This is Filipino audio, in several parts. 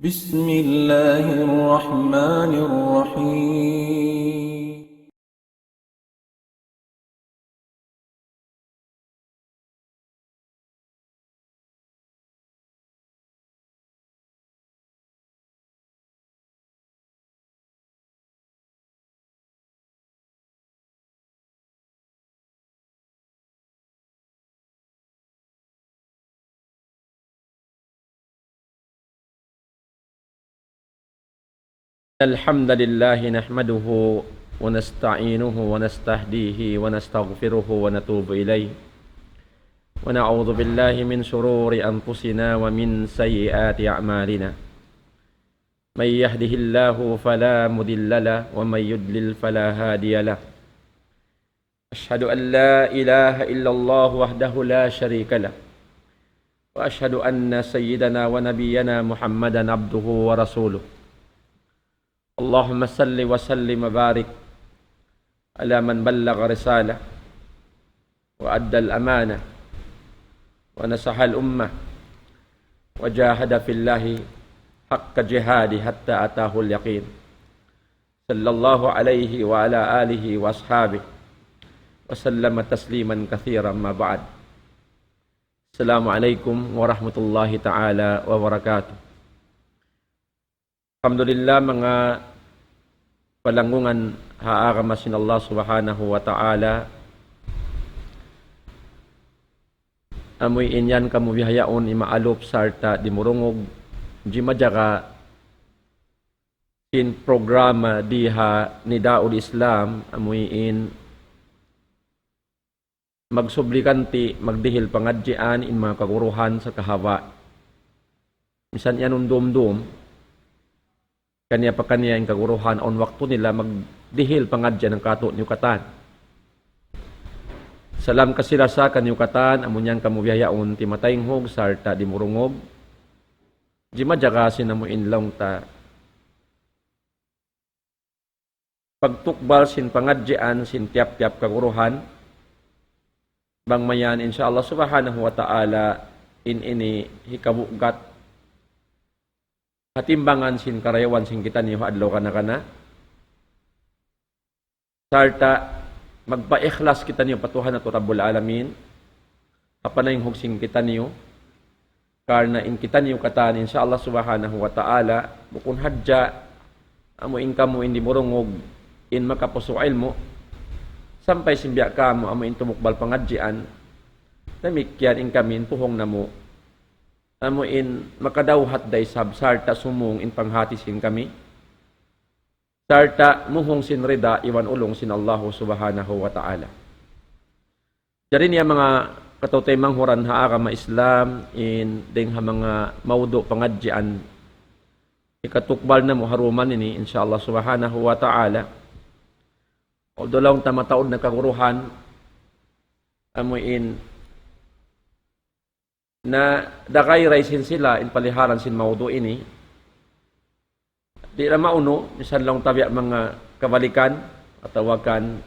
بسم الله الرحمن الرحيم. الحمد لله نحمده ونستعينه ونستهديه ونستغفره ونتوب إليه ونعوذ بالله من شرور أنفسنا ومن سيئات أعمالنا من يهده الله فلا مضل له ومن يضلل فلا هادي له أشهد أن لا إله إلا الله وحده لا شريك له وأشهد أن سيدنا ونبينا محمدا عبده ورسوله اللهم صل وسلم وبارك على من بلغ رسالة وأدى الأمانة ونصح الأمة وجاهد في الله حق جهاده حتى أتاه اليقين صلى الله عليه وعلى آله وأصحابه وسلم تسليما كثيرا ما بعد. السلام عليكم ورحمة الله تعالى وبركاته. Alhamdulillah, mga palangungan haaramasin Allah subhanahu wa ta'ala. Amoy inyan kamubihayaon imaalop sarta dimurungog jimadjaka in programa diha ni Daud Islam amoy in magsublikanti magdihil pangadjian in mga kaguruhan sa kahawa. Misan yan dumdum kanya pa kanya yung kaguruhan on waktu nila magdihil pangadya ng kato nyukatan. Salam kasila sa kanyukatan amunyan kamubihayaon ti matayng hog sarta di murungog. Di madjakasin na mo inlong ta. Pagtukbal sin pangadyan sin tiap-tiap kaguruhan. Bang mayan insyaallah subhanahu wa ta'ala ini hikabugat hatimbangan sin karayawan sin kita niyo adlaw kana sarta magpa-ikhlas kita niyo patuhan ato Rabbul Alamin apanayng hugsing kita niyo karna in kita niyo katan insyaallah subhanahu wa ta'ala bukun hadja amo in kamo indi murungog in makapuso ilmo sampay simbya kamo amo in tumukbal pangadjian namikyan in kamin puhong namo amo in makadawhat day sab sarta sumung in panghatisin kami sarta muhong sin rida iwan ulong sin Allah subhanahu wa ta'ala. Dari niya mga katutay manghuran haagama Islam in ding ha mga maudo pangadjian ikatukbal na mo haruman ini insyaallah subhanahu wa ta'ala. Although lang tamataod na kaguruhan amo in na dakay raisin sila in paliharan sin maudo ini di na mauno misan lang tabiya mga kabalikan at tawagan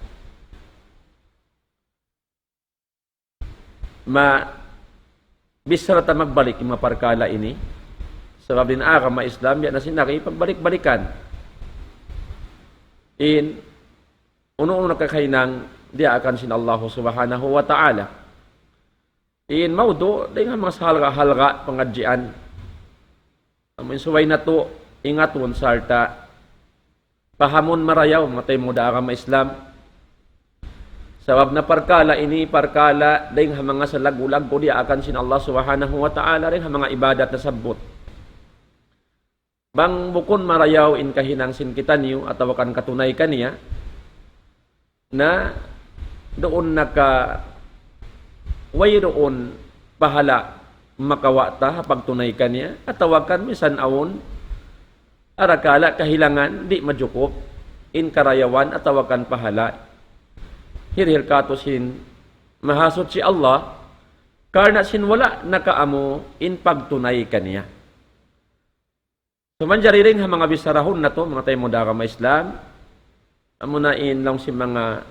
bisara ta magbalik yung maparkala ini sabab din agama Islam yan na sinaki pagbalik-balikan in uno-uno nakakainang di akan sin Allah subhanahu wa ta'ala. In maudo, dahil nga mga halga pangadjian. Amin suway na to, ingaton sarta, pahamon marayaw, matay mo da agama Islam. Sabab na parkala, ini parkala, dahil nga mga salagulag ko, di akan sin Allah subhanahu wa ta'ala, rin mga ibadat na sabot. Bang bukon marayaw, in kahinang sin kita niyo, at awakan katunay kaniya, na doon wayroon pahala makawata hapag tunay kanya at tawakan misan awon arakala kahilangan di majukop in karayawan at tawakan pahala hirhir katosin mahasot si Allah karna sin wala nakaamo in pagtunay kanya. So manjari rin ha mga bisarahon na to mga tayo mo da agama Islam amo na in lang si mga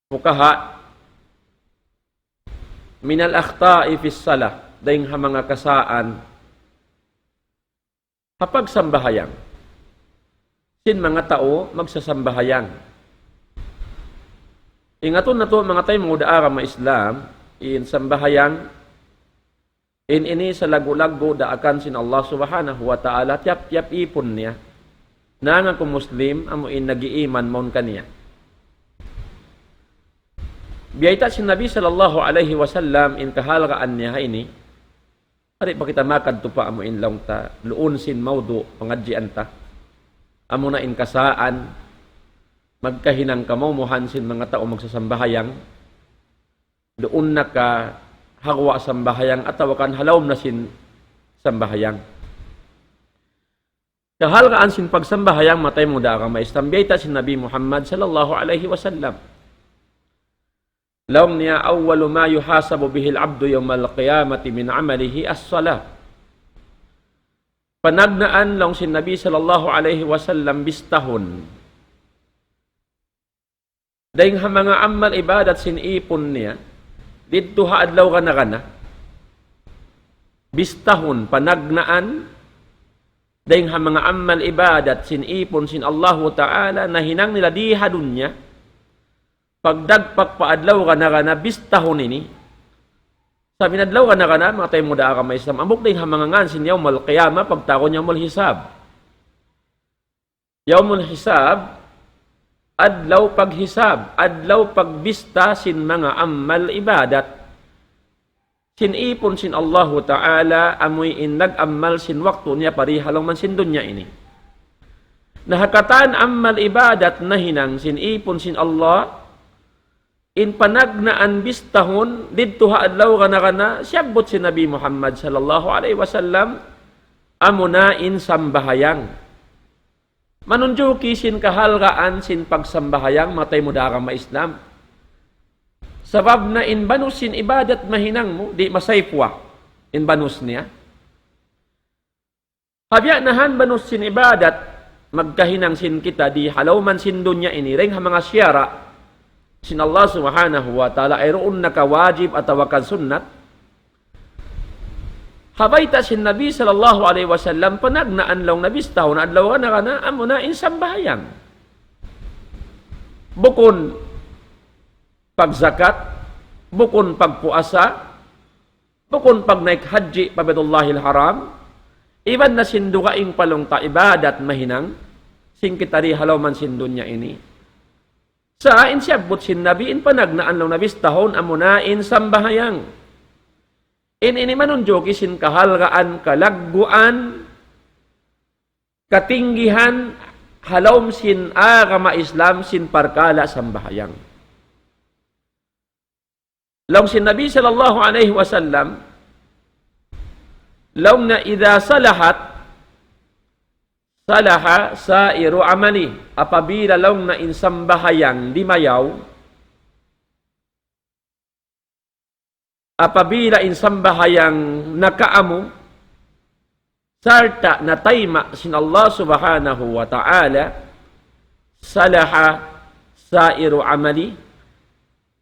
mukaha minal akhta'i fis salah dahing ha mga kasaan Kapag sambahayang, sin mga tao magsasambahayang. Ingaton na to mga tayo mga daara mga Islam, in sambahayang, in ini sa lagu-lagu daakan sin Allah subhanahu wa ta'ala, tiap-tiap ipon niya, na nga kung Muslim, amuin nag-iiman maun kaniya. Biyayta si Nabi sallallahu alaihi wasallam in kahalgaan niya ini, ari pa kita makadto pa amuin lang ta, luon sin maudu, pangadjian ta, amo na in kasaan, magkahinang kamumuhan sin mga tao magsasambahayang, doon na ka hagwa sambahayang at tawakan halawm na sin sambahayang. Kahalgaan sin pagsambahayang matay mo da ka maistambiyta si Nabi Muhammad sallallahu alaihi wasallam. Lawm niya awwalu ma yuhasabu bihi al-'abdu yawm al-qiyamati min 'amalihi as-salah. Panagnaan lang si Nabi sallallahu alaihi wasallam bistahon. Daing mga amal ibadat sin ipon niya didto haadlaw kana bistahon panagnaan daing mga amal ibadat sin ipon sin Allahu Ta'ala na hinang nila dihadun niya pagdagpak paadlaw kana bistahon ini sabi nadlaw kana mga tayo mo daa ka may Islam amok daing mga ngan sin yawmal qiyamah pagtakon yawmul hisab adlaw paghisab, adlaw pagbista sin mga amal ibadat. Sin ipon sin Allahu Ta'ala, amoy in nag-amal sin waktu niya, parihalong man sin dunya ini. Nahakataan amal ibadat na hinang sin ipon sin Allah, in panagnaan bistahon, didto adlaw kana, siyabot si Nabi Muhammad sallallahu alaihi wasallam, amuna in sambahayang. Manunjuki sin kahalgaan sin pagsambahayang matay mo darang ma-Islam. Sabab na in banus sin ibadat mahinang mo, di masaypwa in banus niya. Habya nahan banus sin ibadat, magkahinang sin kita, di halaw man sin dunya ini, ring mga siyara, sin Allah subhanahu wa ta'ala, ay roon na kawajib at tawakan sunnat. Habayta sin Nabi sallallahu alaihi wasallam panagnaan lang nabistahon adlaw kana amo na insambahayang. Bukon pagzakat, bukon pagpuasa, bukon pag naik haji pa Baitullahil Haram, iban na sindugaing palong ta ibadat mahinang sing kitari halaw man sin dunya ini. Sa insyabot sin Nabi in panagnaan lang nabistahon amo na insambahayang. Ini manunjoki sin kahalgaan, kalagguan, katinggihan, halawm sin agama Islam, sin parkala sambahayang. Law sin Nabi sallallahu alaihi wasallam, law na idha salaha sairu amali, apabila law na insambahayang di mayaw, apabila insambahayang nakaamu, sarta na tayma sin Allah subhanahu wa ta'ala, salaha sairu amali,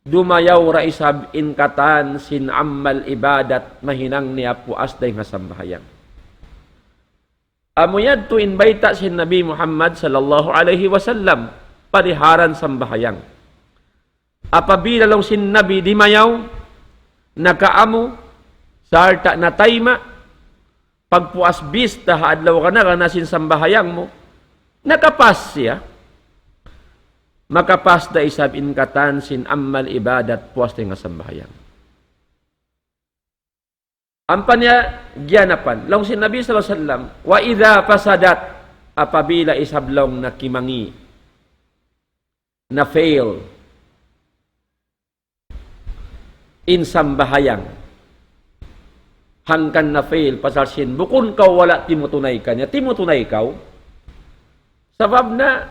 dumayaw raisab inkatan sin amal ibadat mahinang niya puas day nga sambahayang. Amuyad to inbayta sin Nabi Muhammad sallallahu alaihi wasallam, pariharan sambahayang. Apabila lang sin Nabi di mayaw, nakaamu, sarta na tayma, pagpuas bista, haadlaw ka na sin sambahayang mo, nakapas siya, makapas da isab inkatan sin amal ibadat puas da nga sambahayang. Ampan niya, gyanapan, lang sin Nabi sallallahu alaihi wasallam, wa idha pasadat, apabila isablong na kimangi, na fail, insambahayang hangkan na fail pasal sin bukun kaw wala timutunay kanya timutunay kaw sabab na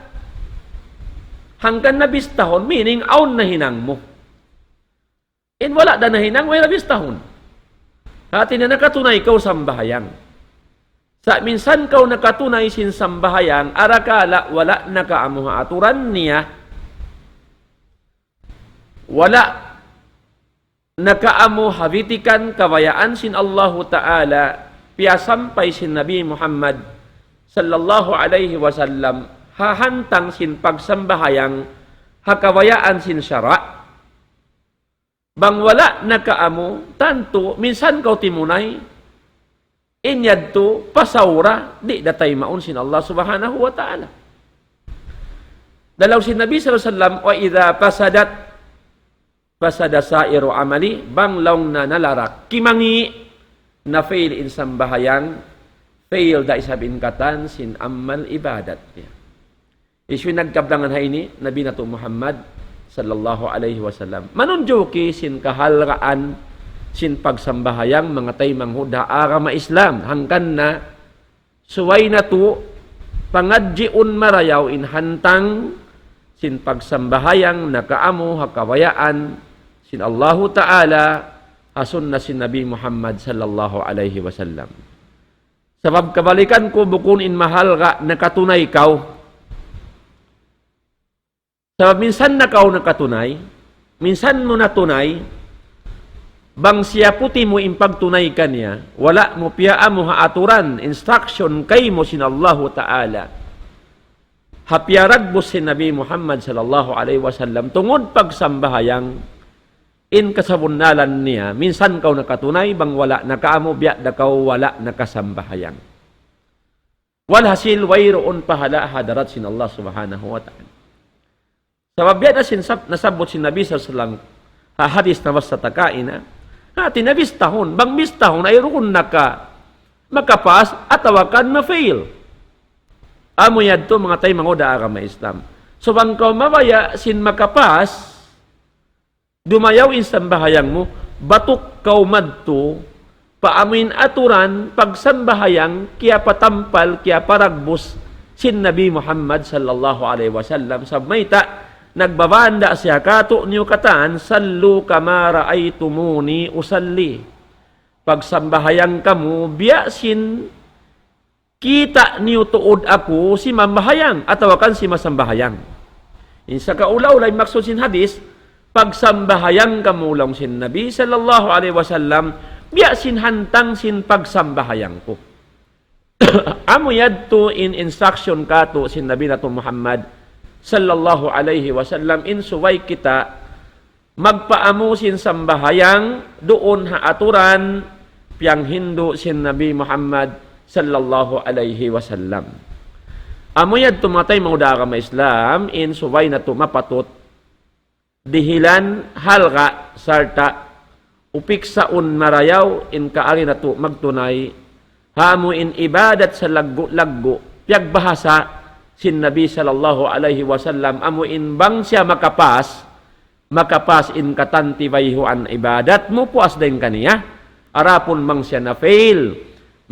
hangkan na bistahon meaning aun na hinang mo in wala da na hinang wala bistahon hati na nakatunay kaw sambahayang sa minsan kaw nakatunay sin sambahayang arakala wala nakaamuha aturan niya wala nakaamu habitikan kawayaan sin Allahu Ta'ala piyasampay sin Nabi Muhammad sallallahu alaihi wasallam hahantang sin pagsambahayang hakawayaan sin syara. Bang wala nakaamo, tanto, minsan kau timunay, inyad to, pasawra, di datay maun sin Allah subhanahu wa ta'ala. Dalaw sin Nabi sallallahu alaihi wasallam, wa idha fasada sairu amali, bang laong na nalarak, kimangi, na fail in sambahayang, fail da isabin katan sin amal ibadat niya. Isu nagkablangan hay ni, Nabi na to Muhammad, sallallahu alaihi wasallam. Manunjuki sin kahalraan sin pagsambahayang mga tay manghuda arama Islam hangkan na suway na to pangadjiun marayaw in hantang sin pagsambahayang nakaamo hakawayaan sin Allahu Ta'ala hasun na sin Nabi Muhammad sallallahu alaihi wasallam. Sabab kabalikan ko bukun in mahal ka nakatunay kaw. Sabab minsan na kau nakatunay, minsan mo natunay, bang siya puti mo impagtunay ka niya, wala mo piyaan mo haaturan, instruction kay mo sin Allahu Ta'ala. Hapyarag mo si Nabi Muhammad sallallahu alaihi wasallam, tungod pagsambahayang, in kasabunalan niya, minsan kau nakatunay, bang wala nakaamo, biya da kau wala nakasambahayang. Walhasil, wayroon pahala hadarat sin Allah subhanahu wa ta'ala. Sabab yan nasabot si Nabi sallallahu hadis na basta takain na tinabis tahon, bang bis tahon ay rukun makapas at tawakan ma-fail. Amo yan to mga tayo mangoda agama Islam. So bang kau mabaya sin makapas, dumayaw insambahayang mo, batok kau madto, paamin aturan, pagsambahayang, kaya patampal, kaya paragbus, sin Nabi Muhammad sallallahu alaihi wasallam, sabmayta, nagbabanda siya kato niyo katan, sallu kama ra'aytumuni usalli. Pagsambahayang kamu, biyasin, kita niyo tuod ako si mamahayang, atawakan si masambahayang. Insa kaulaw-ulay maksud sin hadis, pagsambahayang kamu lang sin Nabi sallallahu alaihi wasallam, biyasin hantang sin pagsambahayang ko. Amo yadto in instruction kato sin Nabi nato Muhammad sallallahu alaihi wasallam, insuway kita magpaamusin sambahayang doon haaturan piyang Hindu sin Nabi Muhammad sallallahu alaihi wasallam. Amuyad tumatay mga agama Islam, insuway na tumapatot dihilan halga sarta upiksaon marayaw in kaari na to magtunay hamu in ibadat sa laggo piyag bahasa sin Nabi sallallahu alaihi wasallam amo in bang siya makapas in katanti bayhuan ibadat mo puas din kaniya arapon mang siya na fail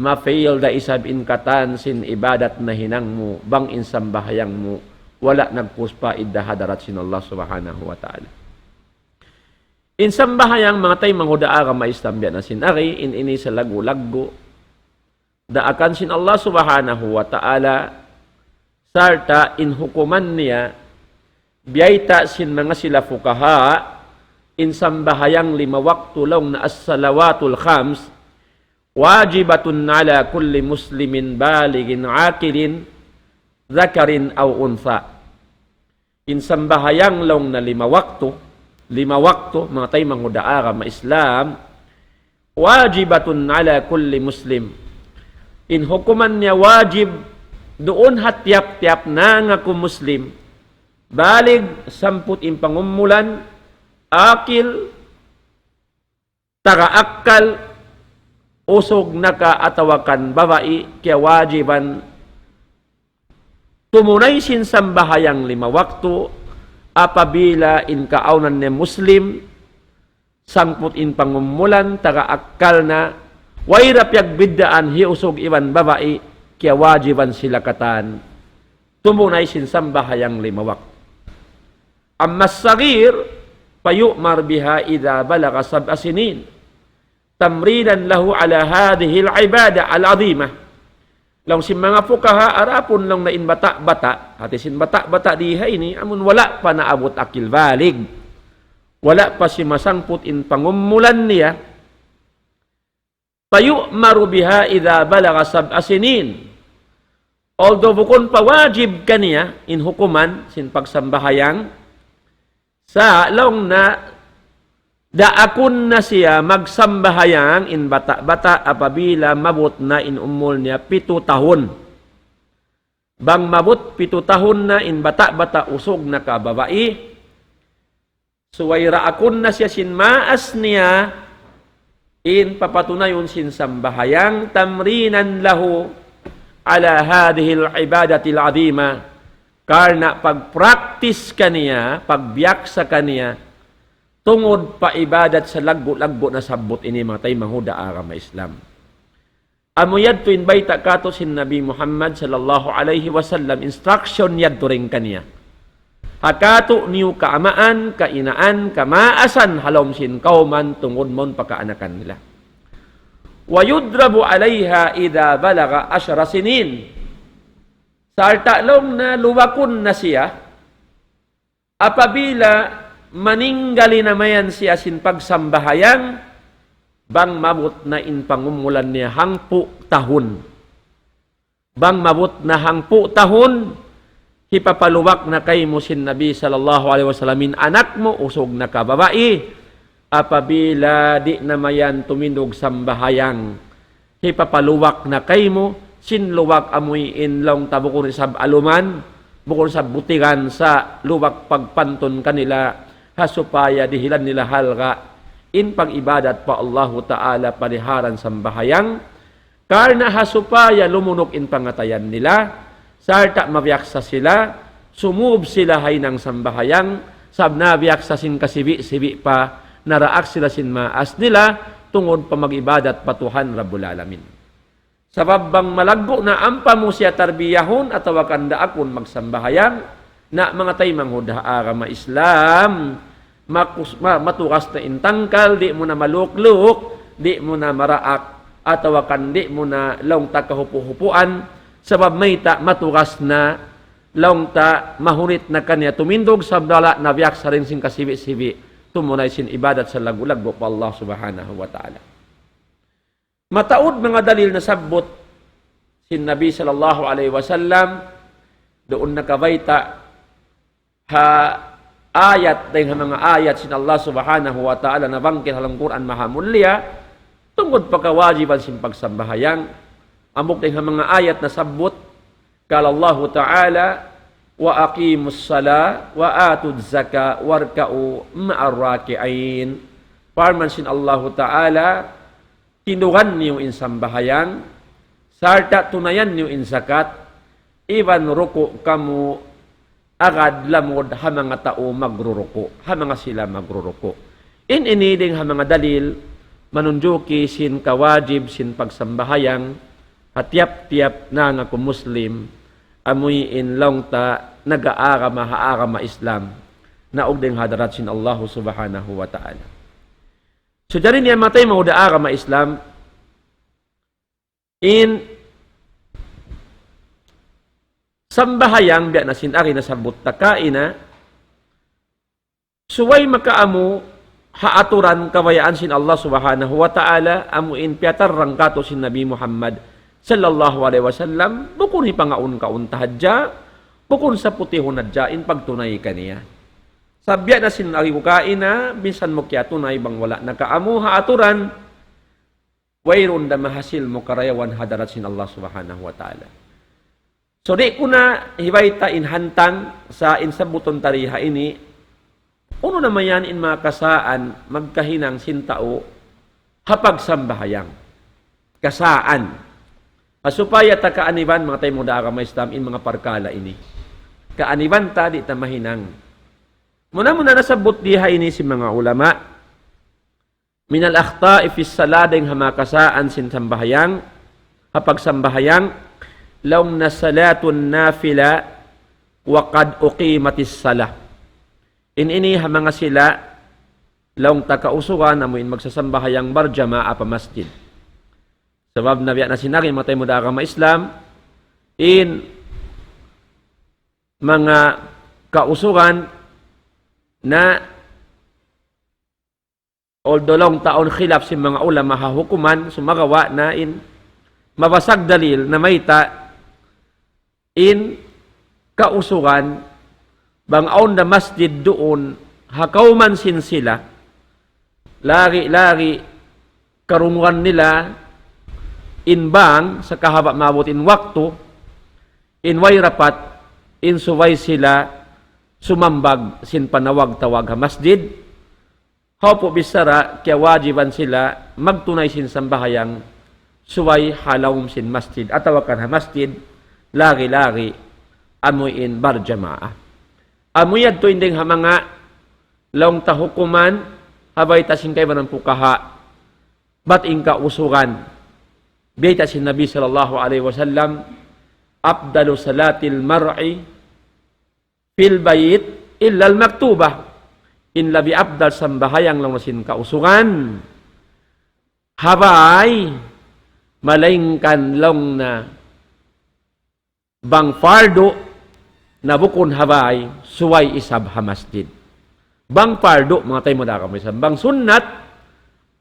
ma-fail da isab in katan sin ibadat na hinang mo bang insambahayang mo wala nagpuspa idda hadarat sin Allah subhanahu wa ta'ala. Insambahayang mga tay manghuda agama Islam na sin ari in ini sa lagu-lagu da akan sin Allah subhanahu wa ta'ala sarta in hukuman niya, biyayta sin mga sila fukaha, in sambahayang 5 waktu long na as-salawatul khams, wajibatun ala kulli muslimin baligin akilin, zakarin aw untha. In sambahayang long na 5 waktu, mga tayo manghuda agama Islam, wajibatun ala kulli muslim. In hukuman niya wajib, doon hatiap-tiap na nga ko Muslim, balig 10 pangumulan, akil, tagaakkal, usog nakaatawakan babae, kaya wajiban, tumunay sin sambahayang 5 waktu, apabila in kaaunan ni Muslim, 10 pangumulan, tagaakkal na, wairapyag biddaan, hiusog iwan babae, kaya wajiban sila katan tumunay sin sambahayang 5 waktu. Amma sagir payu'mar biha idha balaga 7 sinin tamridan lahu ala hadhihi al-ibada al-azimah. Lang si mga fukaha arapon lang na in bata-bata, hati sin bata-bata diha ini amun wala pa naabot akil balig, wala pa si masangput in pangumulan niya, payu'maru biha idha balaga 7 sinin, Although bukon pa wajib kaniya in hukuman sin pagsambahayang sa long na daakon na siya magsambahayang in bata-bata apabila mabot na in umol niya 7 tahon. Bang mabot 7 tahon na in bata-bata usog na kababae, suwayra akon na siya sin maas niya in papatunayon sin sambahayang tamrinan lahu ala hadihil ibadatil azima, karna pag-practice kaniya, pagbiyak sa kaniya, tungod pa ibadat sa lagbo-lagbo na sabot ini mga tay mahuda agama Islam. Amuyad to invite kato sin Nabi Muhammad sallallahu alaihi wasallam, instruction yad to rin kaniya. Hakato niyo kaamaan, kainaan, kamaasan halom sin kauman tungod mon pakaanakan nila. Wayudrabu alaiha idha balaga 10 sinin. Sa artalong na luwakon na siya, apabila maninggali namayan siya sin pagsambahayang, bang mabot na in pangumulan niya 10 tahon. Bang mabot na 10 tahon, hipapaluwak na kay mo sin Nabi sallallahu alaihi wasallam, anak mo usog na kababae, apabila di namayan tumindog sambahayang, hipapaluwak na kay mo, sinluwak amoy inlong tabukon sa aluman, bukon sa butigan sa luwak pagpanton kanila, hasupaya dihilan nila halga, in pag-ibadat pa Allahu Ta'ala paliharan sambahayang, karna hasupaya lumunok in pangatayan nila, sarta mabiyaksa sila, sumub sila hay ng sambahayang, sabna biyaksa sin kasibi-sibi pa, naraak sila sin maas nila, tungod pa mag-ibadat patuhan Rabbul Alamin. Sabab bang malagbo na ampa mo siya tarbiyahon at wakanda akon magsambahayang, na mga tay manghuda agama Islam, matukas na intangkal, di mo na malukluk, di mo na maraak, at wakan di mo na long ta kahupu-hupuan, sabab may ta matukas na long ta mahunit na kanya tumindog sabdala na biyak sa rin sin kasibi-sibi, tumunay sin ibadat sa lagu-lagbo pa Allah subhanahu wa ta'ala. Mataod mga dalil na sabot sin Nabi sallallahu alaihi wasallam, doon nakabaita ha ayat dahil mga ayat sin Allah subhanahu wa ta'ala na bangkit halang Quran mahamulya, tungod pagkawajiban sin pagsambahayang, amok dahil mga ayat na sabot, kala Allah ta'ala, wa aqimus sala wa atud zaka warka'u ma'ar raki'in. Parman sin Allah Ta'ala, tinugan niyo in sambahayang, sarta tunayan niyo in zakat, iban ruku kamu agad lamod ha mga tao magruruko, ha mga sila magruruko. In iniding ha mga dalil, manunjuki sin kawajib sin pagsambahayang, hatiap-tiap na nga Muslim, amoy in long ta nag-aarama haarama Islam na og ding hadarat sin Allah subhanahu wa ta'ala. So dari niya matay mo daarama Islam in sambahayang biya na sinari na sabot takaina, suway makaamu haaturan kawayaan sin Allah subhanahu wa ta'ala, amu in piatar rangkato sin Nabi Muhammad sallallahu alaihi wasallam, bukun ipangaun kauntahadja, bukun sa putihon nadja, in pagtunay kaniya. Sabya na sinari kain na, bisan mo kya tunay bang wala nakaamu haaturan, wayron da mahasil mo karayawan hadarat sin Allah subhanahu wa ta'ala. So di ko na hiwayta inhantang sa insabuton tariha ini, uno naman yan in mga kasaan, magkahinang sintao, hapag sambahayang. Kasaan. Asupaya ta kaaniban, mga tayo mo da agama Islam, in mga parkala ini. Kaaniban ta, di ta mahinang. Muna nasabot diha ini si mga ulama, minal akhta'i fis salading hamakasaan sin sambahayang, hapag sambahayang, law na salatun nafila, wa qad uqimatis salah. Ini mga sila, law takausugan, amuin magsasambahayang barjama'a pa masjid. Sabab na biya na sinari, matay mo da agama Islam, in mga kausugan na although long taon khilaf si mga ulama hahukuman, sumagawa na in mabasag dalil na mayta in kausugan, bang aon na masjid doon, hakaw man sin sila, lari-lari karungan nila, inbang sa kahaba mabot in wakto, inway rapat, insuway sila, sumambag sin panawag-tawag ha masjid, hao po bisara, kaya wajiban sila, magtunay sin sambahayang, suway halawm sin masjid, atawakan ha masjid, lari-lari, amuin barjamaah. Amuyad to inding ha mga laong tahukuman, habay tasin kay manang pukaha, bat ingka usugan. Biyay tasin Nabi sallallahu alaihi wasallam, afdalu salatil mar'i fil bayit illa al maktubah. In labi afdal sambahayang lang masin kausugan. Habay, malaingkan lang na bang fardo na bukon habay, suway isab ha masjid. Bang fardo, mga tayo mo da kami isab. Bang sunnat,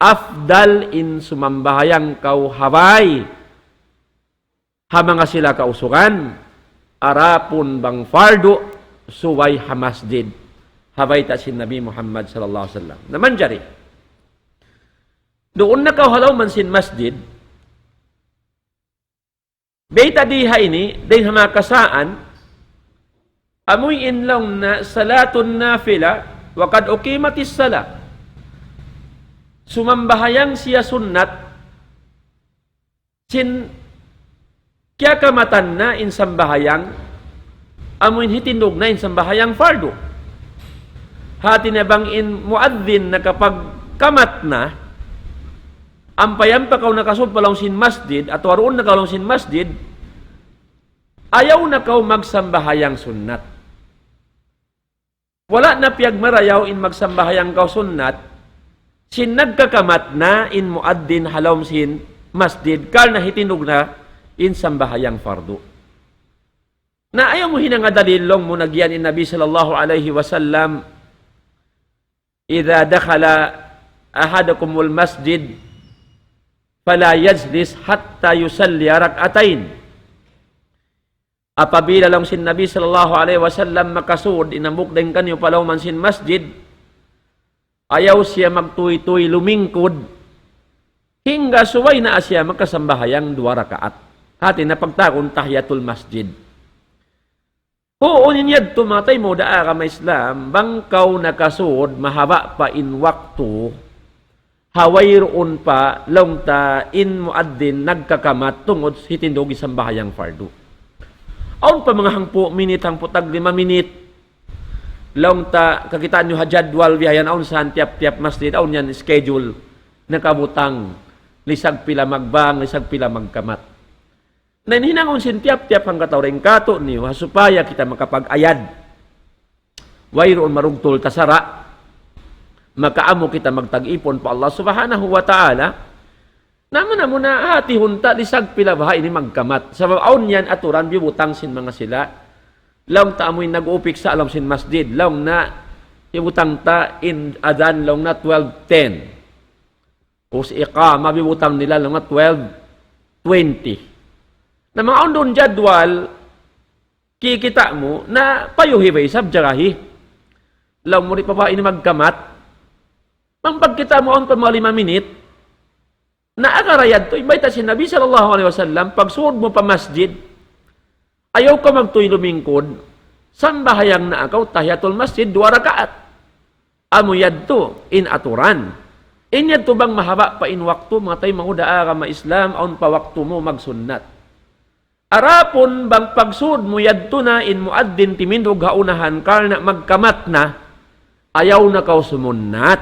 afdal in sumambahayang kau habay. Hamanga sila kausugan, arapon bang fardo, suway ha masjid. Habay ta si Nabi Muhammad sallallahu alaihi wasallam. Naman jari. Doon na kauhalaw man sin masjid, Beta diha ini, din hamakasaan, amoy inlong na salatun nafila, wakad ukimatis sala. Sumambahayang siya sunnat, sin kya kamatan na insambahayang, amoy hitindog na insambahayang fardo. Hati na bang in muadzin na kapag kamat na, ampayan pa kaw nakasod palong sin masjid at waroon na kalong sin masjid, ayaw na kaw magsambahayang sunnat. Wala na piyag marayaw in magsambahayang kaw sunnat, sin nagkakamat na in muaddin halom sin masjid, kal na hitinog na in sambahayang fardo. Na ayaw mo hinangadalilong mo nagyan in Nabi sallallahu alaihi wasallam, idha dakhala ahadakumul masjid, fala yajlis hatta yusalli rak'atain. Apabila lang sin Nabi sallallahu alaihi wasallam makasud inamuk din kanyo palaw man sin masjid, ayaw siya magtuy-tuy lumingkod hingga suway na siya magkasambahayang 2 rakaat. Hati na pagtakon tahiyatul masjid. Huunin yad tumatay mo daa ka may Islam, bangkaw nakasud mahaba pa in waktu, hawayroon pa long ta in muaddin nagkakamat tungod hitindog isang bahayang fardo. Aun pa mga hangpo minit hangpo tag 5 minit long ta kakitaan nyo hajadwal bihayan aun sa tiap-tiap masjid aun yan schedule nakabutang lisag pila magbang lisag pila magkamat. Nanhinangon sin tiap-tiap hang katawring kato niyo hasupaya kita makapag-ayad. Wayroon marugtol tasara, makaamo kita magtag-ipon pa Allah subhanahu wa ta'ala, naman na muna hati hunta, lisag pila bahay ini magkamat. Sa aun yan aturan, bibutang sin mga sila, laong ta amoy nag-upik sa alam sin masjid, laong na ibutang ta in adan, laong na 12:10. O si iqama, bibutang nila, laong na 12:20. Na mga aun doon jadwal, kikita mo na payuhi sabjarahi. Laong mo rin pa ba ini magkamat, ang pagkita mo on pa mga 5 minit, na akarayad to, imbay ta si Nabi sallallahu alaihi wasallam, pag suod mo pa masjid, ayaw ka magtuy lumingkod, sambahayang na akaw, tahiyatul masjid, 2 rakaat. Amuyad to, in aturan. Inyad to bang mahaba pa in waktu, mga tayo mahudaa ka ma-Islam, aun pa waktu mo magsunnat. Arapon bang pagsuod mo yad to na, in muaddin timindog haunahan, kal na magkamat na, ayaw na kaw sumunat.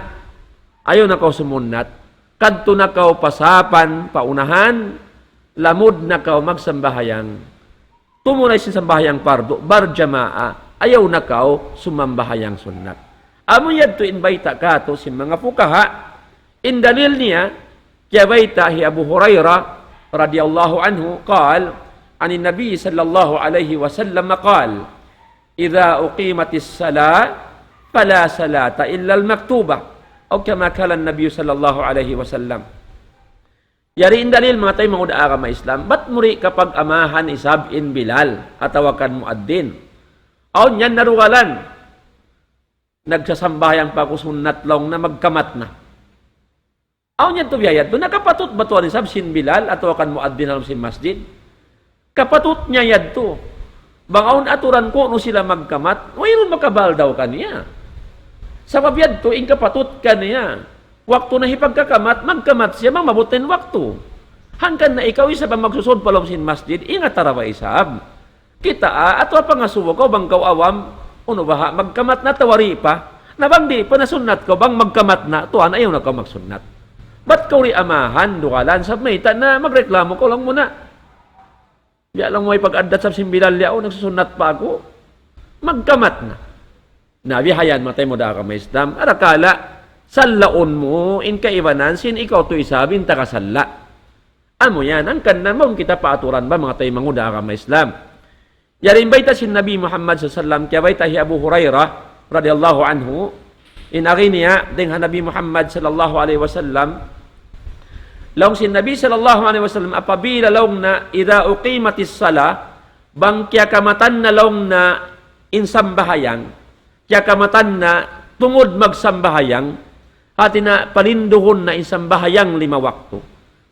Ayaw na kaw sumunat, kadto na kaw pasapan, paunahan, lamod na kaw magsambahayang, tumunay sin sambahayang pardo, barjamaa, ayaw na kaw sumambahayang sunnat. Amo yad to inbayta ka to sin mga fukaha, indalil niya, kaya bayta hi Abu Hurairah, radiyallahu anhu, qal, anin Nabi sallallahu alaihi wasallam, qal, idha uqimatis salah, fala salata illa al-maktubah. O kama kala Nabi sallallahu alaihi wasallam. Yari in dalil mga tayo mga agama Islam, ba't muri kapag amahan isab in Bilal, atawakan muaddin? Aon yan narugalan. Nagsasambayang pa ko sunnat lang na magkamat na. Aon yan to biyayat. Doon nakapatut ba to isab sin Bilal, atawakan muaddin alam sin masjid? Kapatut niya yad to. Bangaon aturan ko no sila magkamat, mayroon makabal daw kaniya. Sa pabiyad to, ing kapatut kaniya. Waktu na hipagkakamat, magkamat siya, mamabutin waktu. Hangkan na ikaw isa pa magsusod palom sin masjid, ingat tarawa isab. Kita ato pa nga suwa ko, bang kaw awam, uno baha, magkamat na tawari pa, nabang di pa nasunat ko, bang magkamat na, tuan ayaw na ka magsunat. Ba't kaw ri amahan, dukalan, sab mayta na magreklamo ko lang muna. Di lang mo ipag-adat sa simbilal liao, nagsusunat pa ako. Magkamat na. Nabihayan matay mo da ka may Islam, arakala, salaon mo, in kaibanan, sin ikaw to isabin, takasalla. Amo yan, ang kanan mo, kita paaturan ba, mga tayo manguda ka may Islam. Yarin baita sin Nabi Muhammad sallam, kaya baita hi Abu Hurairah, radiyallahu anhu, in niya, ding Nabi Muhammad sallallahu alaihi wasallam, laong sin Nabi sallallahu alaihi wasallam, apabila laong na, idha uqimatis sala, bang kaya kamatan na laong na, insambahayang, kaya kamatan na, tungod magsambahayang, hati na palinduhon na insambahayang 5 waktu.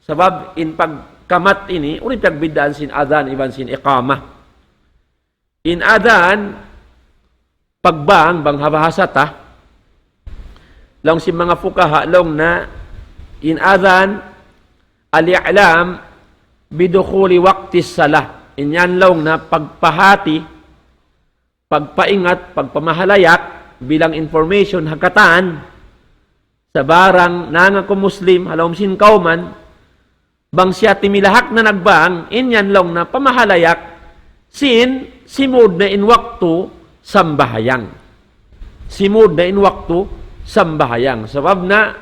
Sabab, in pagkamat ini, ulit pagbidaan sin adhan, iban sin iqamah. In adhan, pagbang, bang habahasata, lang si mga fukaha, lang na, in adhan, al-i'lam, bidukhuli waqtis salah. Inyan lang na pagpahati, pagpaingat, pagpamahalayak, bilang information, hakataan, sa barang nanga ko Muslim, halawam sin kauman, bang siya timilahak na nagbang, inyan lang na pamahalayak, simud na in waktu sambahayang. Simud na in waktu sambahayang. Sabab na,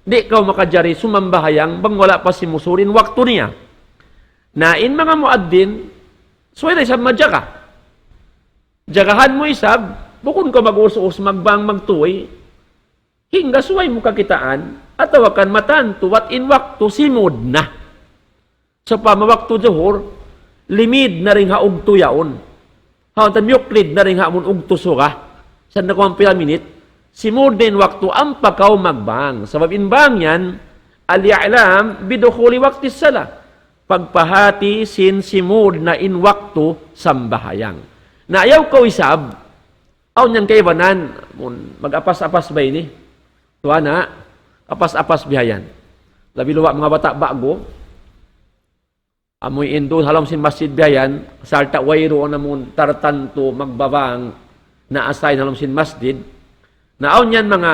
di ka makajari sumambahayang, bang wala pa simusurin waktu niya. Na in mga muaddin, suwede isab madya ka. Jagahan mo isab, bukun ka mag-us-us, magbang, magtuwi, hingga suway mo kakitaan, at tawakan matan, tuwat in waktu, simod na. Sa pamawaktu johor, limid na rin haog tuyaon. Hauntan yuklid na rin haamon og tusuka. Sa nakuha pila minit, simod din waktu, ang pakaw magbang. Sabab inbang yan, al-i'lam, bidukhuli wakti sala. Pagpahati sin simod na in waktu, sambahayang. Na ayaw ko isab, aw nyan kay banan, mag-apas-apas ba ini? Tuwa na, apas-apas bihayan. Labi luwa mga bata bago, amoy indo, halam sin masjid bihayan, sarta wayro na mong tartanto magbabang na assign halam sin masjid, na aw nyan mga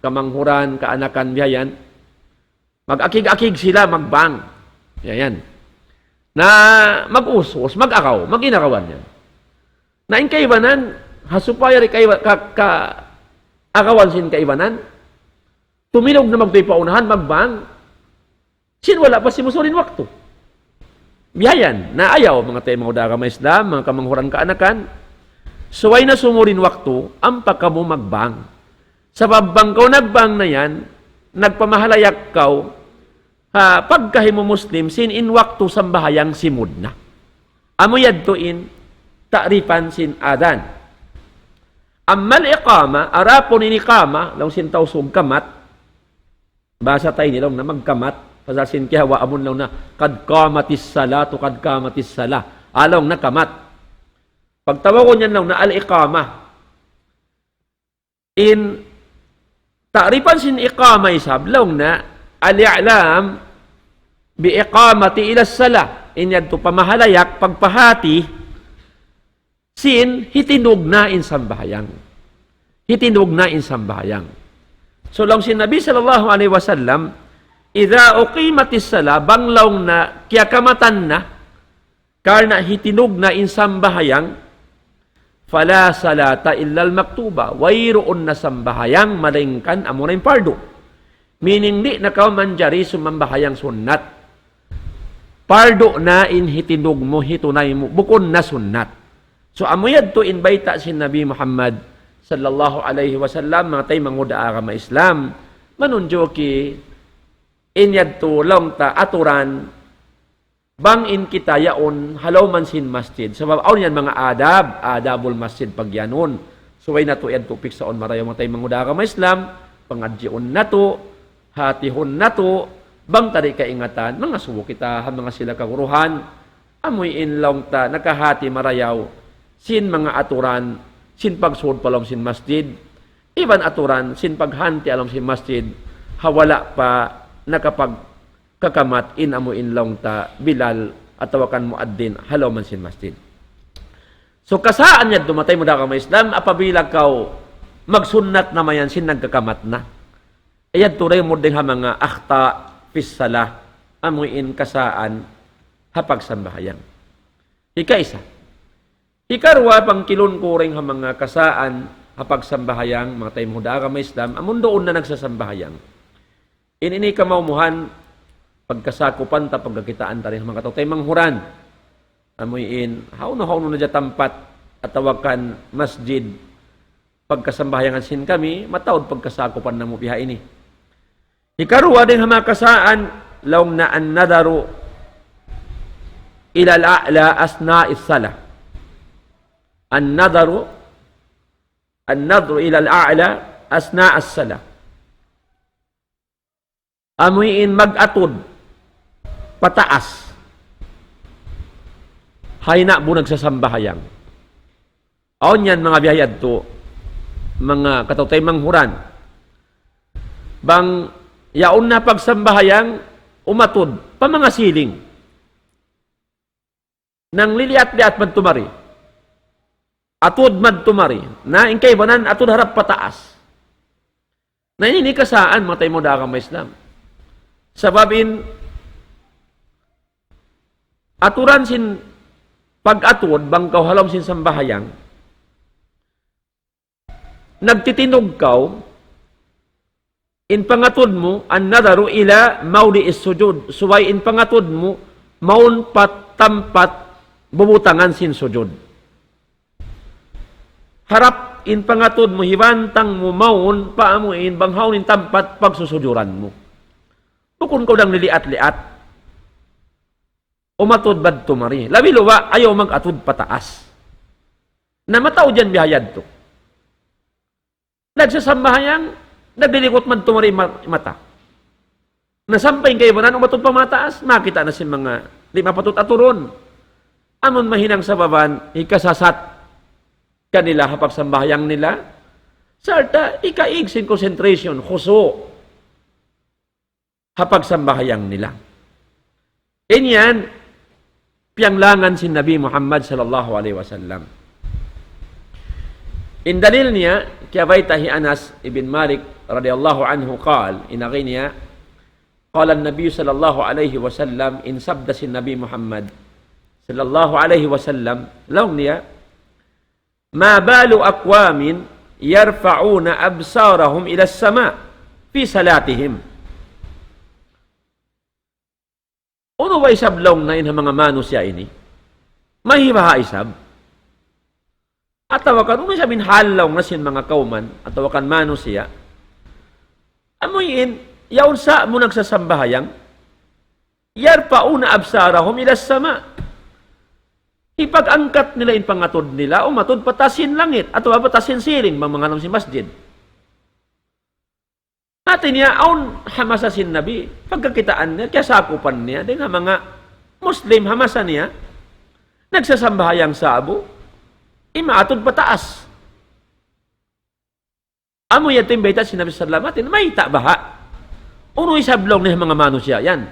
kamanghuran, kaanakan bihayan, mag-akig-akig sila, magbang. Yan. Na mag-usos, mag-akaw, mag-inakawan yan. Na in kaibanan, hasupaya rin akawan sin kaibanan, tumilog na magtoy paunahan, magbang, sin wala pa simusurin waktu. Biyayan, na ayaw, mga tayo mga udara may Islam, mga kamanghuran kaanakan, suway na sumurin waktu, ang pagka mo magbang. Sa babang kaw nagbang na yan, nagpamahalayak kaw, pagkahi mo Muslim, sin in waktu sambahayang simud na. Amo yadtuin, ta'rifan sin adan. Ammal iqama, arapon in iqama, lang sin tausog kamat, basa tayo nilang na magkamat, pasal sin kihawa amon lang na, kad kamatis sala, to kad kamatis sala, along na kamat. Pagtawa ko niyan lang na al-iqama, in ta'rifan sin iqama isab, lang na, al-i'lam, bi iqamati ila sala, inyad to pamahalayak, pagpahati, sin hitinog na insambahayang. Hitinog na insambahayang. So lang sin Nabi sallallahu alaihi wasallam, idha uqimatis sala, banglaw na kiyakamatan na, karna hitinog na insambahayang, fala salata illal maktuba, wayroon na sambahayang malingkan amo na yung pardo. Meaning di na kao manjari sumambahayang sunnat. Pardo na in hitinog mo, hitunay mo, bukon na sunnat. So amuyad to inbaita si Nabi Muhammad sallallahu alaihi wasallam, mga tayo manguda agama Islam, manunjo ki inyad tulong ta aturan bangin kita yaon halaw man sin masjid. Sabab aw yan mga adabul masjid pagyanon. Suway na to yan tupik sa on marayo matay manguda ka ma Islam, pangadjion na to, hatihon na to, bang tari kaingatan, mga suwo kita, mga sila kaguruhan, amoy inlong ta, nakahati marayaw, sin mga aturan, sin pagsuod palong sin masjid, iban aturan, sin paghanti along sin masjid, hawala pa nakapag kakamat in amo inlong ta bilal at tawakan mo addin halaw man sin masjid. So kasaan niya dumatay mo da ka Islam apabila kau magsunnat na mayan sin nagkakamat na. Ayan turay mo din ha mga akhta fis salah amoy in kasaan hapag sambahayang. Ika-isa. Ikarwa pang kilon kuring ha mga kasaan hapag sambahayang mga tayo mo da ka Islam amon doon na nagsasambahayang. Inini ka maumuhan pagkasakupan ta pagkakitaan ta rin mga katotay manghuran. Amuyin, hauno na dya tampat at tawakan masjid pagkasambahayangan sin kami, mataod pagkasakupan na mo piha ini. Ikaruwa din hamakasaan laong na an nadaru ilal a'la asna isala. An nadru ilal a'la asna as-sala. Amuyin mag-atud pataas hay na po nagsasambahayang. Aon yan mga biyayad to, mga katutay manghuran. Bang yaon na pagsambahayang, umatod, pa mga siling. Nang liliat-liat man tumari. Atod man tumari. Na ingkay banan, atod harap pataas. Na ini kasaan, matay mo da ka may Islam. Sababin, aturan sin pag-atod, bangkaw halom sin sambahayang, nagtitinog kaw, in pangatod mo, an nadaru ila maudi is sujud. Suway in pangatod mo, maun patampat bubutangan sin sujud. Harap in pangatod mo, hibantang mo maun, paamuin, banghaw in tampat pagsusujuran mo. Bukun ko lang liliat-liat, umatod bad tumari. Labi luwa, ayaw mag-atod pataas. Na matao dyan bihayad to. Nagsasambahayang, naglilikot man tumari mata. Nasampay kayo ba na, umatod pa mataas, makita na si mga lima patut aturon. Amon mahinang sa baban, ikasasat kanila hapag sambahayang nila. Sarta, ikaig sin concentration, khuso. Hapag sambahayang nila. Inyan, piyanglangan si Nabi Muhammad sallallahu alaihi wasallam. In dalil niya, kaya baytahi Anas ibn Malik radiyallahu anhu qal, inagay niya, qala an-Nabi sallallahu alaihi wasallam, in sabda si Nabi Muhammad sallallahu alaihi wasallam, law niya, ma balu aqwamin yarfa'una absarahum ila as-sama' fi salatihim. Uno ba isablong na in mga manus siya ini? Mahibaha isab. At tawakan, uno sabihin halaw na sin mga kauman, at tawakan manus siya. Amoyin, yaon sa mo nagsasambahayang, yarpauna absarahum ila sama. Ipag-angkat nila in pangatod nila, umatod patasin langit, at patasin siling, mga nang si masjid. Natin niya, aun hamasasin Nabi, pagkakitaan niya, kaya sakupan niya, din mga Muslim hamasan niya, nagsasambahayang sa abo, imaatod pataas. Amo yatim baita si Nabi sallallahu alaihi wasallam, maita baha. Uno isablong niya mga manusya, yan.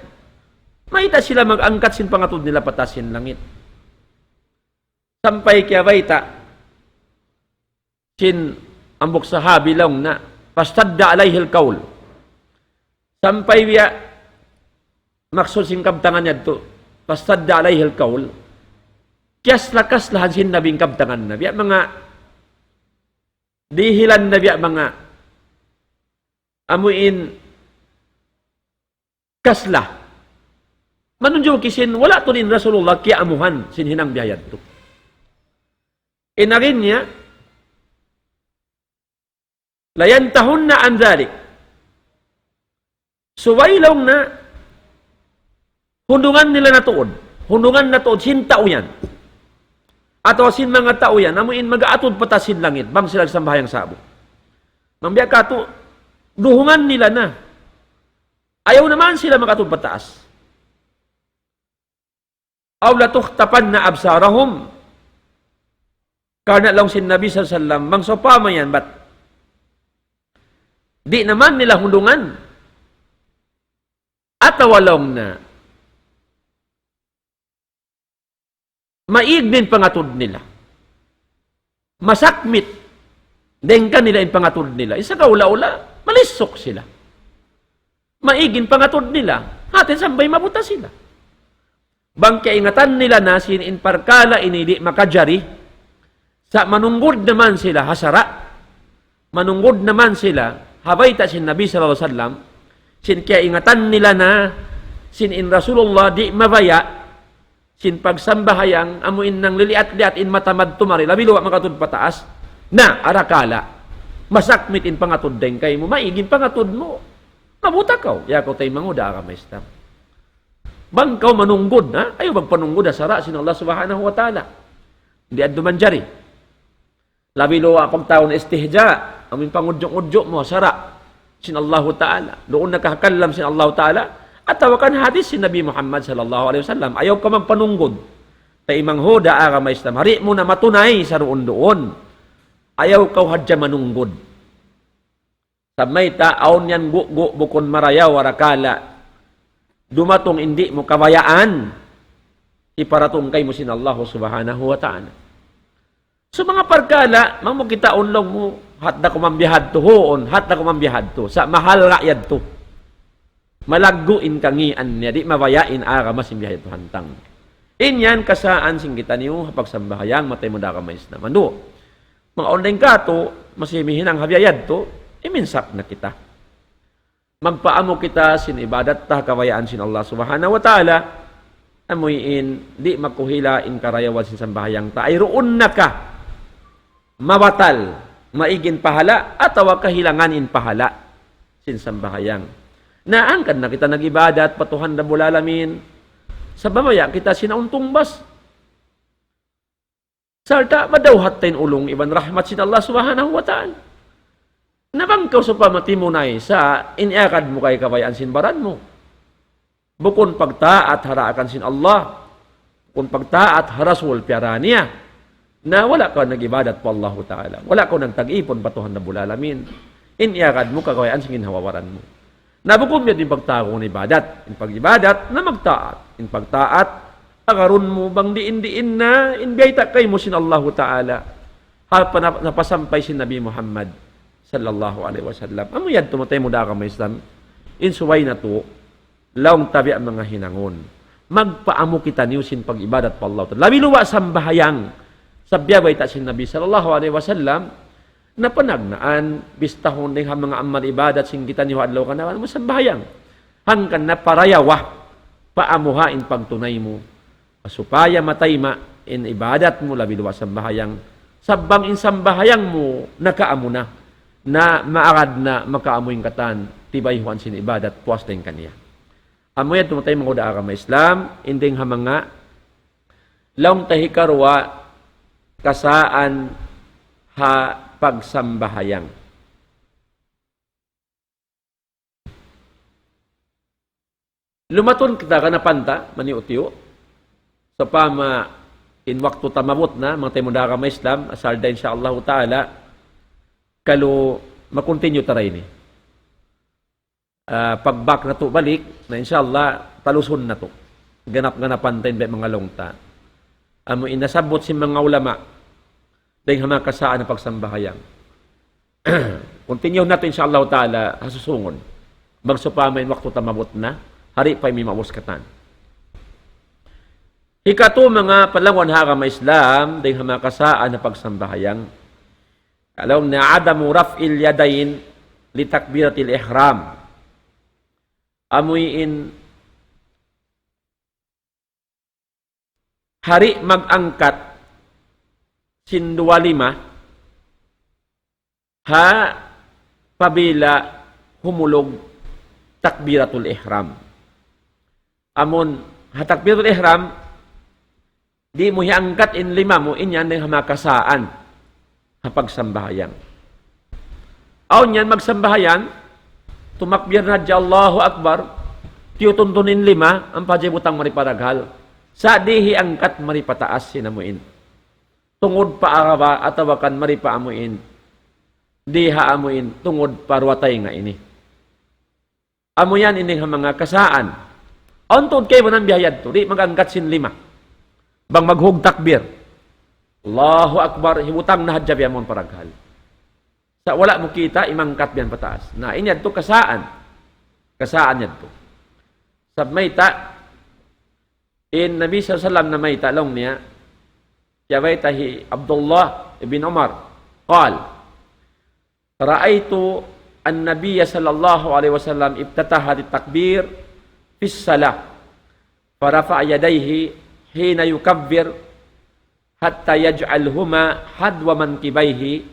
Maita sila mag-angkat sin pangatod nila patasin langit. Sampay kaya baita, sin ambok sahabi lang na, pastadda alayhil kaul. Sampay biya, maksud sing kabtangan niya to, pastadda alayhil kaul, kiyas lakas lahan sin nabing kabtangan na. Biya mga, dihilan na biya mga, amuin, kasla. Manunjo kisin, wala to din Rasulullah, kaya amuhan, sin hinang biyayad to. Inarin niya, layantahun na an dhalik. Suwaylaw na hundungan nila na tuod. Hundungan na tuod, sin tao yan. Ato sin mga tao yan, amuin mag-aatod patasin langit, bang sila sambahayang sabo. Mambiya ka to, duhungan nila na. Ayaw naman sila makatod pataas. Aw latukhtapan na absarahum. Karena lang sin Nabi sallallahu alaihi wasallam, bang sopama yan, ba't? Di naman nila hundungan. At awalong na maignin pangatod nila. Masakmit. Dengka nila in pangatod nila. Isa ka ula-ula, malisok sila. Maigin pangatod nila. Hatin sambay mabuta sila. Bang kaingatan nila na sinin parkala inili makajari. Sa manunggod naman sila hasara. Manunggod naman sila habay ta sin Nabi sallallahu alaihi wasallam. Sin kaya ingatan nila na sin in Rasulullah di mabaya sin pagsambahayang amuin ng liliat-liat in matamad tumari labi luwa makatod pataas na arakala masakmit in pangatod din kay mo maigin pangatod mo mabuta kaw yako tay manguda ka maestra bang kaw manunggod na ayo bang panunggod asara sin Allah subhanahu wa taala hindi adto man jari labi luwa pagtaon istihja amin pangudyo-udyo mo asara sin Allah Ta'ala. Doon nakakalam sin Allah Ta'ala. At tawakan hadis si Nabi Muhammad sallallahu alaihi wasallam. Ayaw ka mang panunggod. Tay manghoda aga may Islam. Hari mo na matunay sa roon doon. Ayaw ka hadya manunggod. Sabay taon yan gu bukon maraya warakala. Dumatong hindi mo kabayaan. Iparatong kay mo sin Allah subhanahu wa ta'ala. So mga parkala, mang mo kita unlong mo, hat na kumambihad to hoon, hat na kumambihad to, sa mahal rayad to. Malagguin kangian niya, di mabayain aga masimbihad to hantang. Inyan kasaan sing kita niyo, hapagsambahayang matay mo da ka mais na mando. Mga online ka to, masimihin ang habyayad to, iminsak na kita. Magpaamo kita sin ibadat ta kabayaan sin Allah subhanahu wa ta'ala, amuyin, di makuhila in karayawan sin sambahayang ta, ay roon na ka, mabatal, maigin pahala, at awa kahilanganin pahala, sinsambahayang. Naangkan na kita nag-ibadat, patuhan na bulalamin, sa bamaya kita sinauntungbas. Sarta, madawhat tayo ulong, iban rahmat sin Allah subhanahu wa ta'ala. Nabangkaw sa pamatimunay sa iniakad mo kay kabayaan sinbaran mo. Bukon pagtaat haraakan sin Allah, bukon pagtaat harasul piara niya, na wala ka nag-ibadat po Allah Ta'ala. Wala ka nagtag-ipon patuhan na bulalamin. Iniakad mo kakawayaan singin hawawaran mo. Nabukom yun yung pagtago ng ibadat. In pag-ibadat na magtaat. In pagtaat, agaron mo bang diin-diin na inbiyayta kay mo sin Allah Ta'ala. Napasampay si Nabi Muhammad sallallahu alaihi wasallam. Amo yan tumatay mo da ka may Islam. Insuway na to, laong tabi ang mga hinangon. Magpaamo kita niyo sin pag-ibadat po Allah Ta'ala. Labi luwa sambahayang sabyabay ta sin Nabi sallallahu alaihi wasallam na panagnaan bistahon ng mga amal ibadat sing kita ni adlaw kana mo sambahayang hangkan na parayawa paamuhain pagtunay mo supaya matayma in ibadat mo labi luwas sambahayang sabang in sambahayang mo nakaamo na maarad na makaamuing katan tibayhuan sin ibadat puas din kaniya amoy tumatay mga udaa ka Islam inding ha mga laong tahikarwa kasaan ha pagsambahayang. Lumaton kita ka na panta, maniutiyo, sa pama in waktu tamabot na, mga tayo ka may Islam, asal da insyaAllah ta'ala, kalo makontinue taray ni. Pagbak na to balik, na insyaAllah, taluson na to. Ganap-ganapan tayo mga longta. Amo inasabot si mga ulama, dahil hamakasaan ang pagsambahayang. Continue natin insyaAllah ta'ala hasusungon. Magsupamain waktu tamabot na, hari pa'y may mamuskatan. Ikato mga palangon haka may Islam, dahil hamakasaan ang pagsambahayang. Alam na adamu raf'il yadayin li takbiratil ihram. Amuyin hari mag-angkat sindua lima ha pabila humulog takbiratul ihram. Amon takbiratul ihram, di mo hiangkat in lima mo inyan ng hamakasaan pagsambahayan. Aw niyan magsambahayan, tumakbir na di Allahu Akbar, tiyutuntunin lima, ang pajibutang mariparaghal. Sa dihi angkat maripataas sinamuin. Tungod pa araba atawakan maripa amuin. Diha amuin tungod parwatay nga ini. Amo yan ini mga kasaan. Ontod kayo mo ng biyayad to, di magangkat sin lima. Bang maghug takbir. Allahu Akbar, hibutang na hadya biyamon paraghal. Sa wala mo kita, imangkat biyan pataas. Na inyad to kasaan. Kasaan yad to. Sa mayta, in Nabi SAW na mayta long niya, yawaytahi Abdullah ibn Umar, qal, ra'aytu an-Nabiya sallallahu alaihi wasallam ibtataha takbir fi salah, farafa'a yadayhi hina yukabbir, hatta yaj'alhuma hadwa mankibayhi,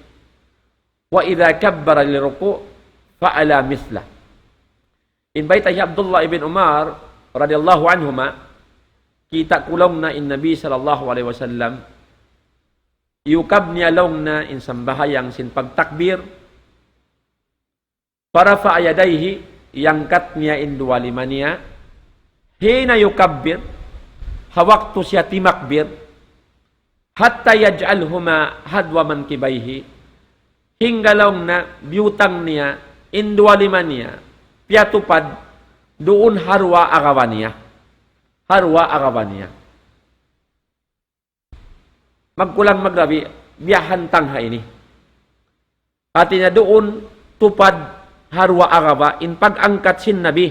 wa idha kabbara liruku' fa'ala mislah. In baytahi Abdullah ibn Umar radhiyallahu anhuma, kita kulong na in Nabi sallallahu alaihi wasallam yukab niya long na in sambahayang sin pagtakbir para faayadayhi yangkat niya in duwalima niya hina yukabbir hawak to siya timakbir hatta yaj'alhuma hadwa mankibayhi hinggalaw na biyutang niya in duwalima niya piyatupad doon harwa agawan niya. Harwa agawan niya. Magkulang magrabi, biyahan tangha ini. At na doon tupad harwa agawa in pag-angkat sin Nabi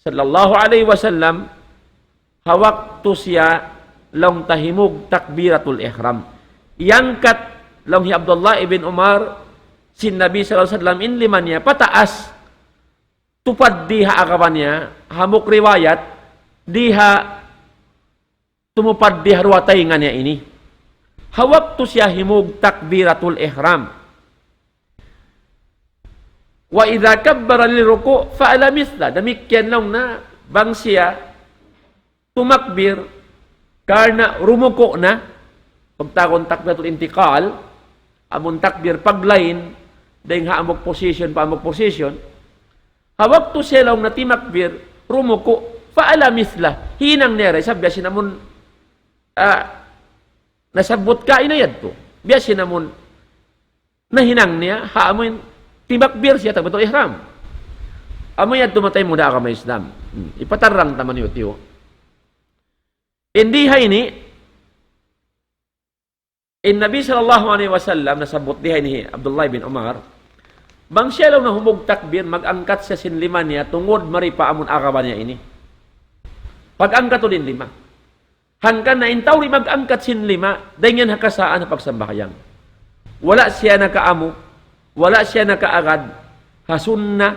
sallallahu alaihi wasallam hawak to siya long tahimug takbiratul ihram. Iangkat long hi Abdullah ibn Umar sin Nabi sallallahu alaihi wasallam in lima niya pataas tupad diha agawan niya hamuk riwayat diha tumupad diha ruwatay nga niya ini. Hawak to siya himug takbiratul ihram. Wa idha kabbara liruku fa'ala misla. Damikyan lang na bang siya tumakbir karna rumuko na pagtakon takbiratul intikal amon takbir paglain dahil nga amok position pa amok position. Hawak to siya lang na timakbir rumuko fa'ala misla, hinang nere, sabi siya naman, nasabot ka, inayad to. Biya siya naman, nahinang niya, haamoy, timakbir siya, tagbato ihram. Amoy yan tumatay mo na ka may Islam. Ipatarang taman yun, tiyo. Hindi ini, in Nabi sallallahu alaihi wasallam, nasabot dihay ni Abdullah bin Umar, bang siya lang na humog takbir, mag-angkat siya sinlima niya, tungod maripa amon akaban niya ini. Pag-angkat ulit lima. Hangkan na intaw rin mag-angkat sin lima, dahil yan hakasaan na pagsambahayang. Wala siya nakaamo, wala siya nakaagad, hasun na,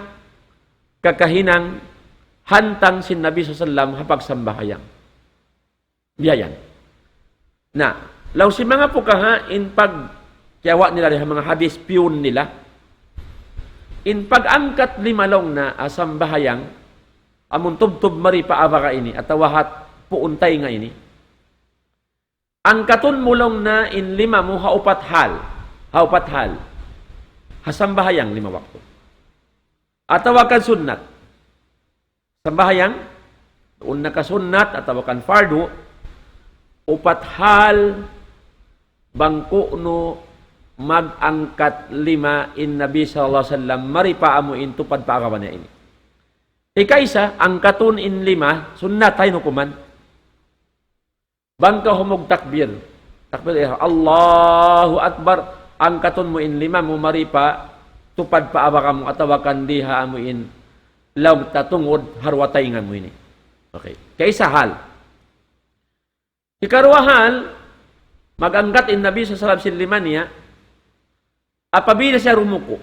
kakahinang, hantang sin Nabi sallam hapagsambahayang. Biyayan. Na, law si mga pukaha, in pag-kiyawa nila rin mga hadis, piyun nila, in pag-angkat lima long na asambahayang, amon tubtub mari paaba ka ini at tawahat puuntay nga ini. Ang katon mulong na in lima mo haupat hal, hasambahayang lima wakto. At tawakan sunnat. Sambahayang, doon nakasunnat at tawakan fardu, upat hal, bangko no mag-angkat lima in Nabi sallallahu alaihi wasallam mari paamo in tupad paagawan niya ini. Ikaisa, ang katun in lima, sunnat tayo nukuman. Bangka humog takbir. Takbir, Allahu Akbar. Ang katun mo in lima, mo maripa, tupad pa abaka mo, atawakan diha mo in law tatungod, harwatay nga mo ini. Okay. Kaisa hal. Ikarwahal, mag-angkat in Nabi sa salab sin lima niya, apabila siya rumuko.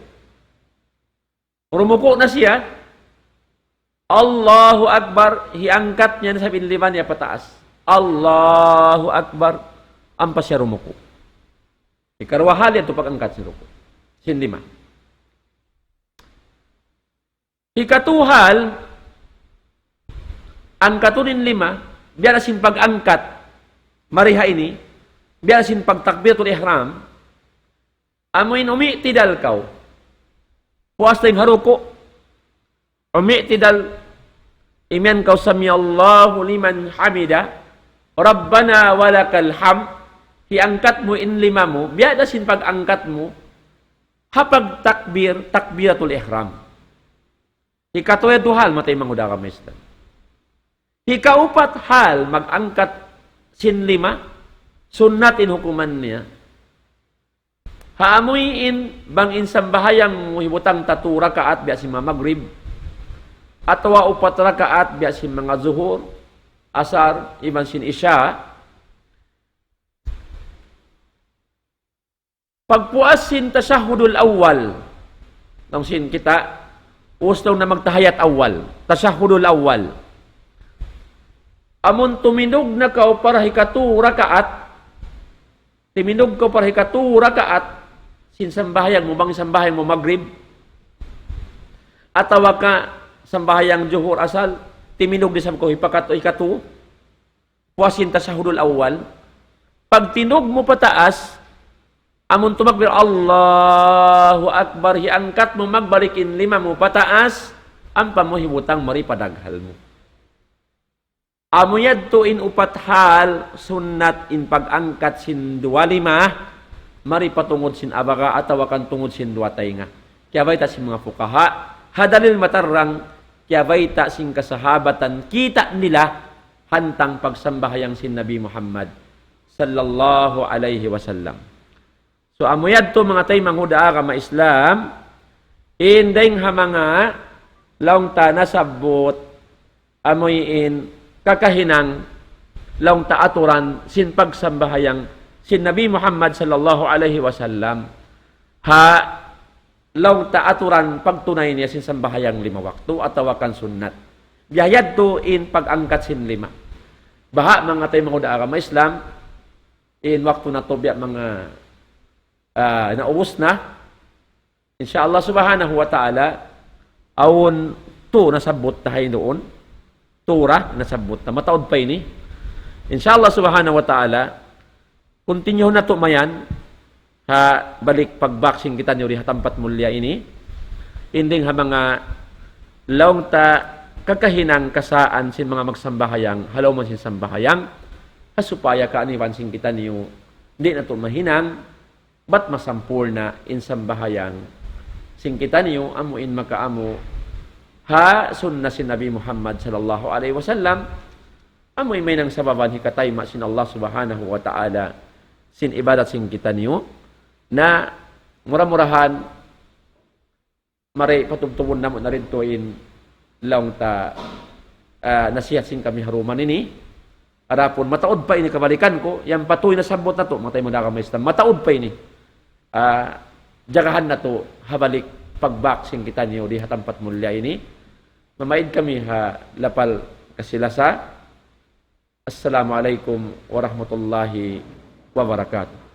Rumuko na siya, Allahu Akbar, hiangkat niya sa binliman niya pataas. Allahu Akbar, ampas siya rumuko. Ikarwahal yan ito pag-angkat si ruko. Sin lima. Hikatuhal, ang katunin lima, biya sin pag-angkat, mariha ini, biya sin pagtakbiratul ihram, amoin umi'tidal kaw, puas tayong haruko, umi'tidal, imyan kaw sami Allahu liman hamida, Rabbana walakal ham, hiangkat mo in lima mo, biya sin pag-angkat mo, hapag takbiratul ihram. Hikatuya duhal, matay manguda ka maestan. Hikaupat hal, mag-angkat sin lima, sunnatin hukuman niya. Haamuyin, bangin sambahayang muhibutang tatura kaat biya si magrib, atwa upat rakaat biya si mga zuhur, asar, iban sin isya. Pagpuas sin tasyahudul awal, nang sin kita, ustaw na magtahayat awal, tasyahudul awal. Amon tuminog na kao para hikatu rakaat, timinog ko para hikatu rakaat, sin sambahayang mo, bang sambahayang mo magrib, atawa ka sambahayang juhur asal, timinog di sam ko hikatu, puasin tasyahudul awal. Pag tinog mo pataas, amon tumagbir Allahu Akbar, hiangkat mo magbalikin lima mo pataas, ang pamuhibutang maripadaghal mo. Amuyad to in upat hal, sunnat in pag-angkat sin dua lima, maripatungod sin abaga, atawakan tungod sin dua tainga. Kaya bayta sin mga fukaha, hadalil matarang, kaya bayta sin kasahabatan, kita nila, hantang pagsambahayang sin Nabi Muhammad, sallallahu alaihi wasallam. So amuyad to mga tay manghuda ka ma-Islam, indeng ha mga laong ta nasabot, amuyin kakahinang laong ta aturan sin pagsambahayang sin Nabi Muhammad sallallahu alaihi wasallam, ha laong ta aturan pagtunay niya sin sambahayang lima waktu atawakan sunnat. Biyayad to in pag-angkat sin lima. Baha mga tay manghuda ka ma-Islam, in waktu na to biya mga naubos na, insyaAllah subhanahu wa ta'ala, awon to nasabot tayo doon, tura nasabot na, mataod pa ini, insyaAllah subhanahu wa ta'ala, continue na to mayan, ha, balik pag-boxing kita nyo, hatampat mulya ini, inding ha mga laong ta kakahinang kasaan sin mga magsambahayang, halaw man sin sambahayang, supaya ka aniwan sin kita niyo, hindi na to mahinang, ba't masampur na insambahayang singkita niyo amuin makaamo ha sunna sin Nabi Muhammad sallallahu alaihi wasallam amuin may nang sababan hikatay ma sin Allah subhanahu wa ta'ala sin ibadat singkita niyo na mura-murahan maray patubtubon namo na rin to in laong ta nasiyat sin kami haruman ini arapon mataod pa ini kabalikan ko yang patuy na sabot na to matay mo na ka maestan mataod pa ini jagahan na to habalik pag-boxing kita niyo di hatampat mulya ini mamaid kami ha lapal kasilasa. Assalamualaikum warahmatullahi wabarakatuh.